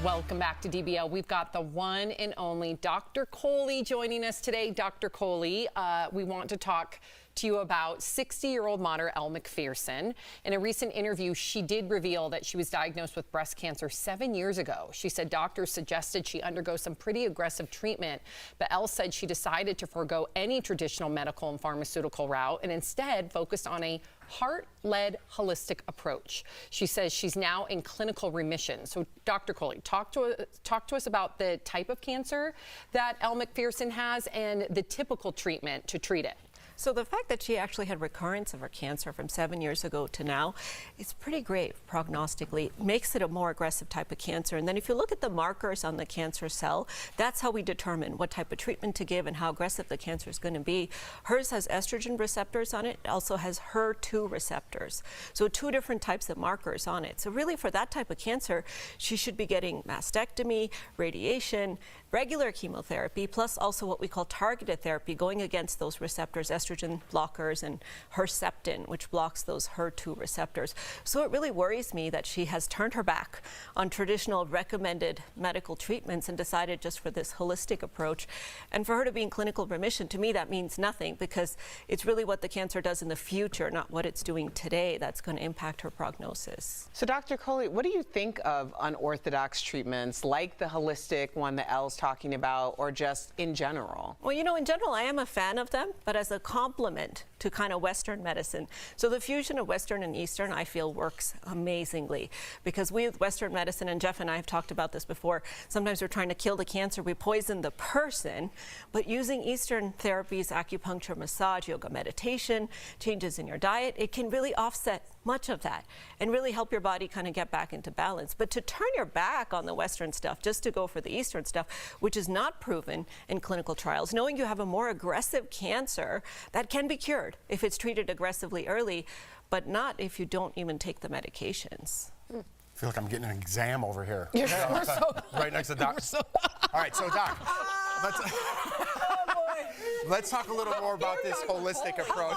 Welcome back to DBL. We've got the one and only Dr. Coley joining us today. Dr. Coley, we want to talk to you about 60-year-old model Elle MacPherson. In a recent interview, she did reveal that she was diagnosed with breast cancer 7 years ago. She said doctors suggested she undergo some pretty aggressive treatment, but Elle said she decided to forego any traditional medical and pharmaceutical route and instead focused on a heart-led holistic approach. She says she's now in clinical remission. So Dr. Coley, talk to us about the type of cancer that Elle MacPherson has and the typical treatment to treat it. So the fact that she actually had recurrence of her cancer from 7 years ago to now, it's pretty great prognostically. It makes it a more aggressive type of cancer. And then if you look at the markers on the cancer cell, that's how we determine what type of treatment to give and how aggressive the cancer is going to be. Hers has estrogen receptors on it. It also has HER2 receptors. So two different types of markers on it. So really for that type of cancer, she should be getting mastectomy, radiation, regular chemotherapy, plus also what we call targeted therapy, going against those receptors, estrogen blockers and Herceptin, which blocks those HER2 receptors. So it really worries me that she has turned her back on traditional recommended medical treatments and decided just for this holistic approach. And for her to be in clinical remission, to me that means nothing, because it's really what the cancer does in the future, not what it's doing today, that's going to impact her prognosis. So Dr. Coley, what do you think of unorthodox treatments like the holistic one that Elle's talking about, or just in general? Well, you know, in general, I am a fan of them, but as a complement to kind of Western medicine. So the fusion of Western and Eastern, I feel, works amazingly, because we with Western medicine, and Jeff and I have talked about this before, sometimes we're trying to kill the cancer, we poison the person, but using Eastern therapies, acupuncture, massage, yoga, meditation, changes in your diet, it can really offset much of that and really help your body kind of get back into balance. But to turn your back on the Western stuff just to go for the Eastern stuff, which is not proven in clinical trials, knowing you have a more aggressive cancer that can be cured if it's treated aggressively early, but not if you don't even take the medications. I feel like I'm getting an exam over here. Right next to Doc. All right, so Doc, let's talk a little more about this holistic approach.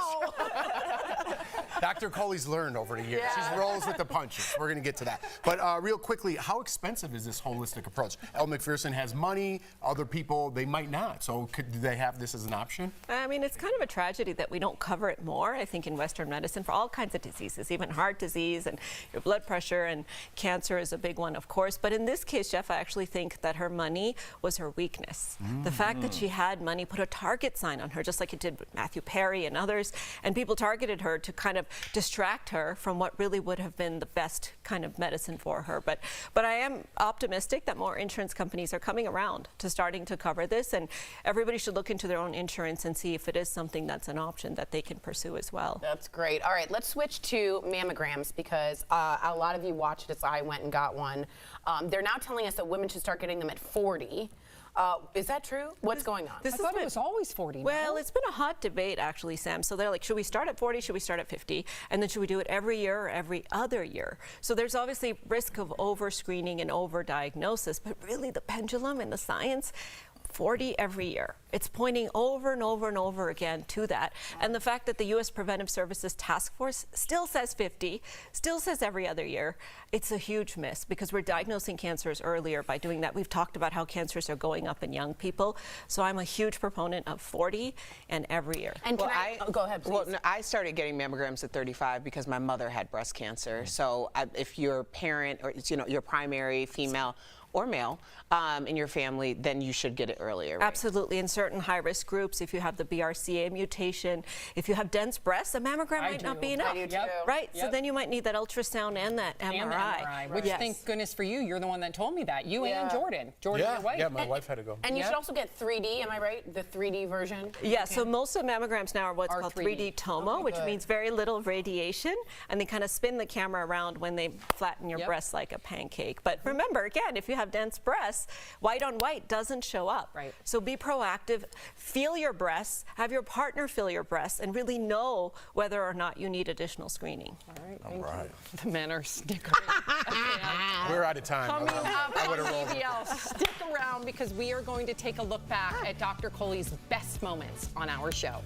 Dr. Coley's learned over the years. She rolls with the punches. We're going to get to that. But real quickly, how expensive is this holistic approach? Elle MacPherson has money. Other people, they might not. So do they have this as an option? I mean, it's kind of a tragedy that we don't cover it more, I think, in Western medicine for all kinds of diseases, even heart disease and your blood pressure, and cancer is a big one, of course. But in this case, Jeff, I actually think that her money was her weakness. The fact that she had money put a target sign on her, just like it did with Matthew Perry and others, and people targeted her to kind of distract her from what really would have been the best kind of medicine for her. But I am optimistic that more insurance companies are coming around to starting to cover this, and everybody should look into their own insurance and see if it is something that's an option that they can pursue as well. That's great. All right, let's switch to mammograms, because a lot of you watched it, so I went and got one. They're now telling us that women should start getting them at 40. Is that true? What's going on? I thought it was always 40. Well, it's been a hot debate, actually, Sam. So they're like, should we start at 40? Should we start at 50? And then should we do it every year or every other year? So there's obviously risk of over-screening and over-diagnosis, but really the pendulum and the science, 40 every year. It's pointing over and over and over again to that. And the fact that the U.S. Preventive Services Task Force still says 50, still says every other year, it's a huge miss, because we're diagnosing cancers earlier by doing that. We've talked about how cancers are going up in young people. So I'm a huge proponent of 40 and every year. And go ahead, please. Well, no, I started getting mammograms at 35 because my mother had breast cancer. So if you're a parent, or your primary female or male in your family, then you should get it earlier. Right? Absolutely. In certain high-risk groups, if you have the BRCA mutation, if you have dense breasts, a mammogram might not be enough. I do too. Right? So then you might need that ultrasound and that MRI. Which, thank goodness for you, you're the one that told me that. You and Jordan, your wife. Yeah, my wife had to go. And you should also get 3D, am I right? The 3D version? Yeah, so most of the mammograms now are what's called 3D tomo, which means very little radiation, and they kind of spin the camera around when they flatten your breasts like a pancake. But remember, again, if you have dense breasts, white on white doesn't show up. Right. So be proactive, feel your breasts, have your partner feel your breasts, and really know whether or not you need additional screening. All right. The men are sticking around. We're out of time. Coming up on DBL, stick around, because we are going to take a look back at Dr. Coley's best moments on our show.